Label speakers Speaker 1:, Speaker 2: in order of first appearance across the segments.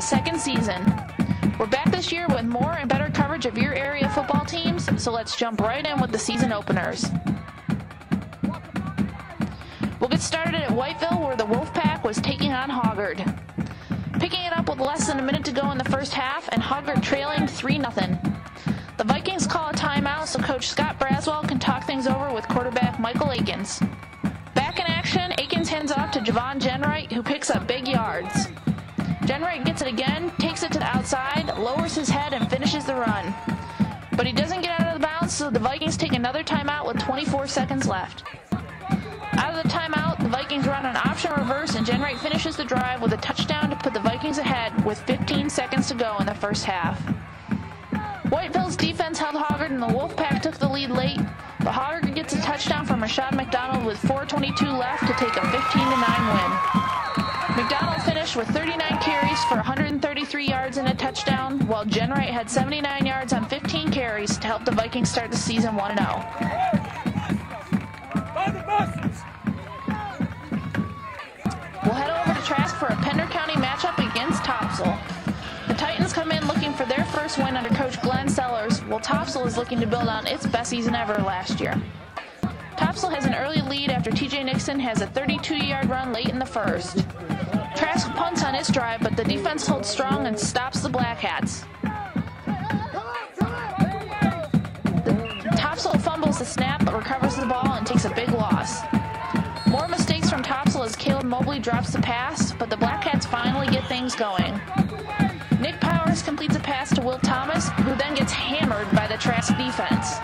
Speaker 1: the second season. We're back this year with more and better coverage of your area football teams, so let's jump right in with the season openers. We'll get started at Whiteville, where the Wolfpack was taking on Hoggard. Picking it up with less than a minute to go in the first half, and Hoggard trailing 3-0. The Vikings call a timeout so Coach Scott Braswell can talk things over with quarterback Michael Akins. Back in action, Akins hands off to Javon Jenwright, who picks up big yards. Jenwright gets it again, takes it to the outside, lowers his head, and finishes the run. But he doesn't get out of the bounds, so the Vikings take another timeout with 24 seconds left. Out of the timeout, the Vikings run an option reverse, and Jenwright finishes the drive with a touchdown to put the Vikings ahead with 15 seconds to go in the first half. Whiteville's defense held Hoggard, and the Wolfpack took the lead late, but Hoggard gets a touchdown from Rashad McDonald with 4:22 left to take a 15-9 win. McDonald finished with 39 carries for 133 yards and a touchdown, while Jenwright had 79 yards on 15 carries to help the Vikings start the season 1-0. We'll head over to Trask for a Pender County matchup against Topsail. The Titans come in looking for their first win under Coach Glenn Sellers, while Topsail is looking to build on its best season ever last year. Topsail has an early lead after TJ Nixon has a 32-yard run late in the first. Trask punts on its drive, but the defense holds strong and stops the Black Hats. Topsail fumbles the snap but recovers the ball and takes a big loss. More mistakes from Topsail as Caleb Mobley drops the pass, but the Black Hats finally get things going. Nick Powers completes a pass to Will Thomas, who then gets hammered by the Trask defense.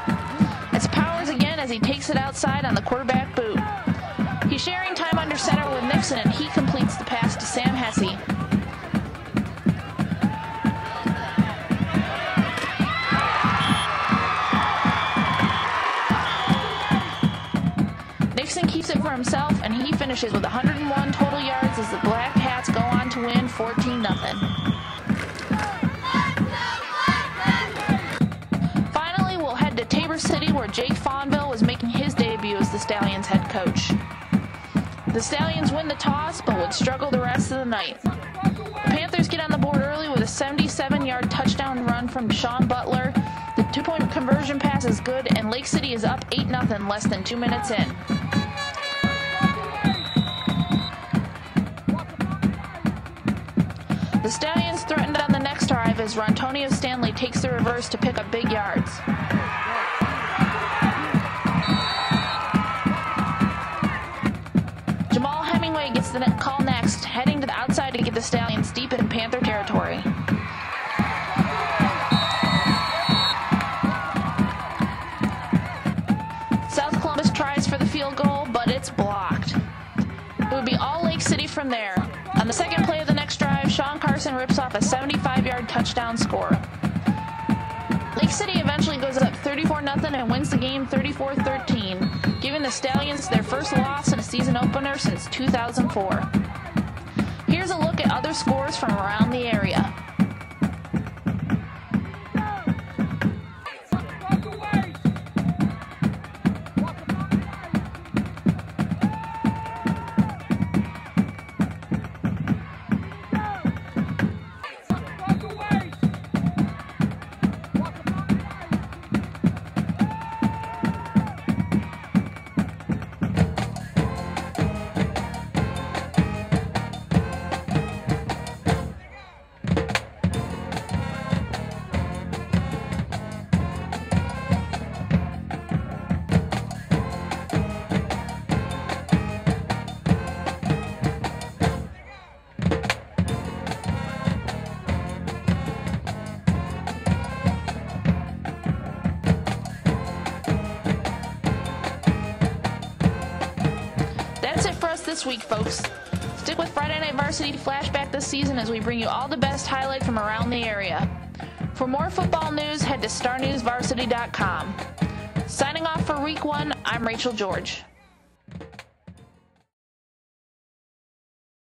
Speaker 1: It's Powers again as he takes it outside on the quarterback boot. He's sharing time under center with Nixon, and he completes the pass to Sam Hesse. Nixon keeps it for himself, and he finishes with 101 total yards as the Black Hats go on to win 14-0. Finally, we'll head to Tabor City, where Jake Fonville was making his debut as the Stallions head coach. The Stallions win the toss, but would struggle the rest of the night. The Panthers get on the board early with a 77-yard touchdown run from Sean Butler. The two-point conversion pass is good, and Lake City is up 8-0 less than 2 minutes in. The Stallions threatened on the next drive as Rontonio Stanley takes the reverse to pick up big yards. Jamal Hemingway gets the call next, heading to the outside to get the Stallions deep in Panther territory. South Columbus tries for the field goal, but it's blocked. It would be all Lake City from there. On the second play of the next drive, Sean Carson rips off a 75-yard touchdown score. Lake City eventually goes up 34-0 and wins the game 34-13, giving the Stallions their first loss in a season opener since 2004. Here's a look at other scores from around the area. This week, folks. Stick with Friday Night Varsity Flashback this season as we bring you all the best highlights from around the area. For more football news, head to starnewsvarsity.com. Signing off for week 1, I'm Rachel George.